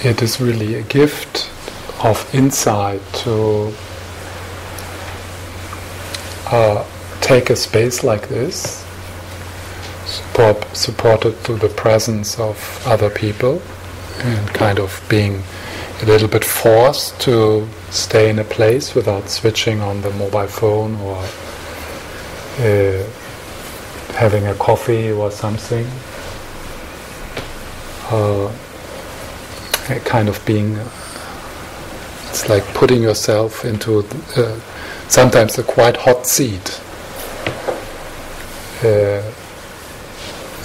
it is really a gift of insight to take a space like this, supported through the presence of other people, and kind of being a little bit forced to stay in a place without switching on the mobile phone or having a coffee or something. Kind of being, it's like putting yourself into sometimes a quite hot seat.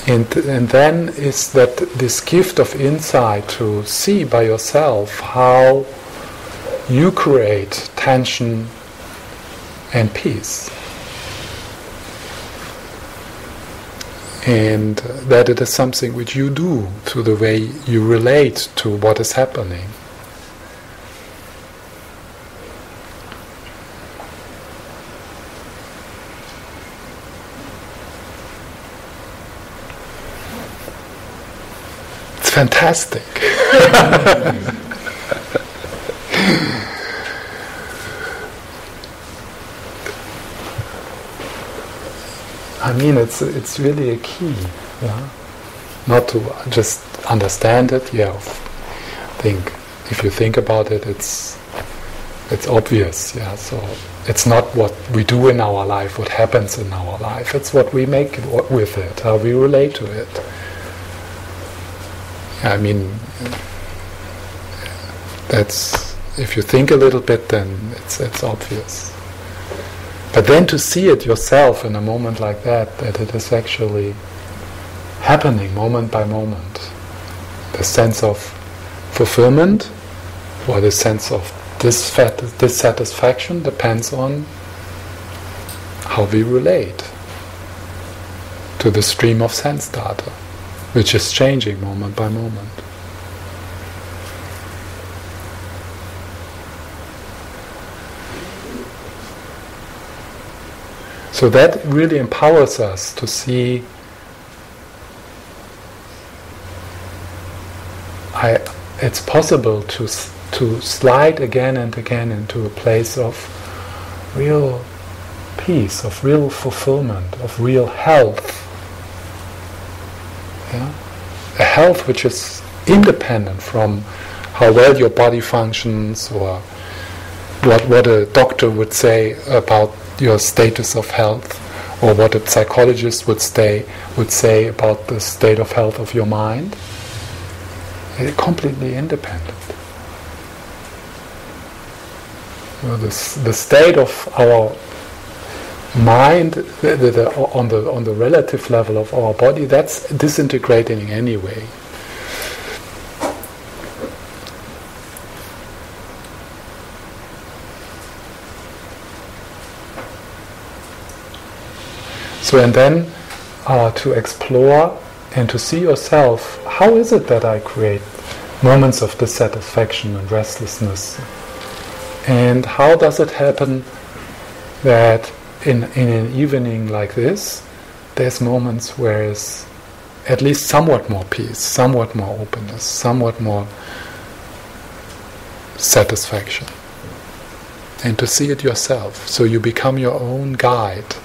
And then is that this gift of insight to see by yourself how you create tension and peace. And that it is something which you do through the way you relate to what is happening. It's fantastic. I mean, it's really a key, yeah. Not to just understand it. Yeah, if you think about it, it's obvious. Yeah, so it's not what we do in our life, what happens in our life. It's what we make with it, how we relate to it. I mean, that's, if you think a little bit, then it's obvious. But then to see it yourself in a moment like that it is actually happening moment by moment. The sense of fulfillment or the sense of dissatisfaction depends on how we relate to the stream of sense data, which is changing moment by moment. So that really empowers us to see it's possible to slide again and again into a place of real peace, of real fulfillment, of real health. Yeah? A health which is independent from how well your body functions or what a doctor would say about your status of health, or what a psychologist would say about the state of health of your mind. They're completely independent. You know, the state of our mind, on the relative level of our body, that's disintegrating anyway. So, and then to explore and to see yourself, how is it that I create moments of dissatisfaction and restlessness? And how does it happen that in an evening like this, there's moments where there's at least somewhat more peace, somewhat more openness, somewhat more satisfaction? And to see it yourself, so you become your own guide,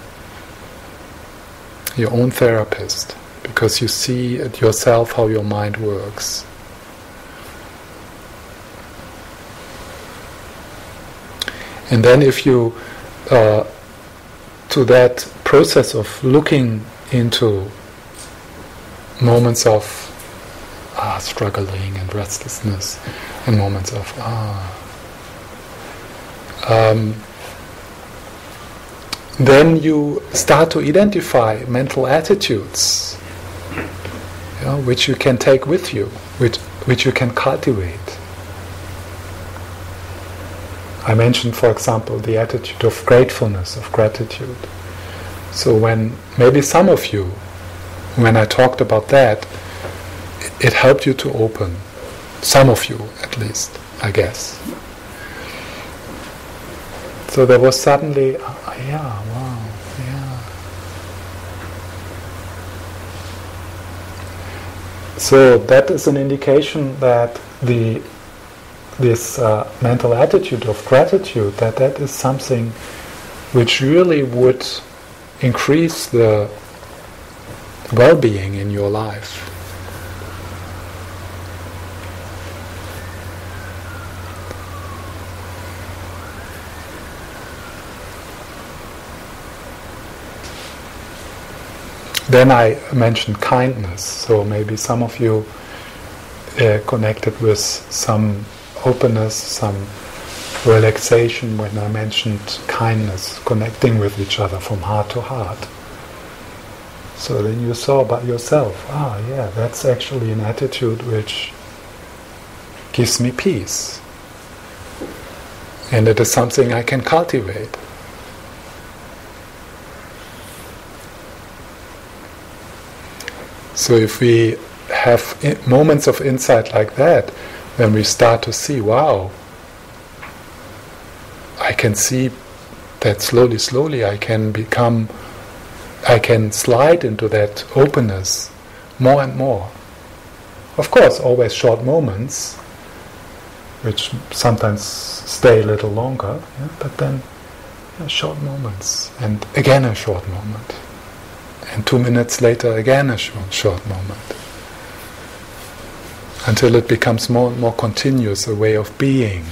your own therapist, because you see it yourself how your mind works. And then if you, to that process of looking into moments of struggling and restlessness, and moments of then you start to identify mental attitudes, you know, which you can take with you, which you can cultivate. I mentioned, for example, the attitude of gratefulness, of gratitude. So when maybe some of you, when I talked about that, it helped you to open. Some of you, at least, I guess. So there was suddenly, So that is an indication that this mental attitude of gratitude, that is something which really would increase the well-being in your life. Then I mentioned kindness, so maybe some of you connected with some openness, some relaxation when I mentioned kindness, connecting with each other from heart to heart. So then you saw about yourself, yeah, that's actually an attitude which gives me peace. And it is something I can cultivate. So if we have moments of insight like that, then we start to see, wow, I can see that slowly I can slide into that openness more and more. Of course, always short moments, which sometimes stay a little longer, yeah, but then short moments, and again a short moment. And 2 minutes later, again a short moment. Until it becomes more and more continuous, a way of being.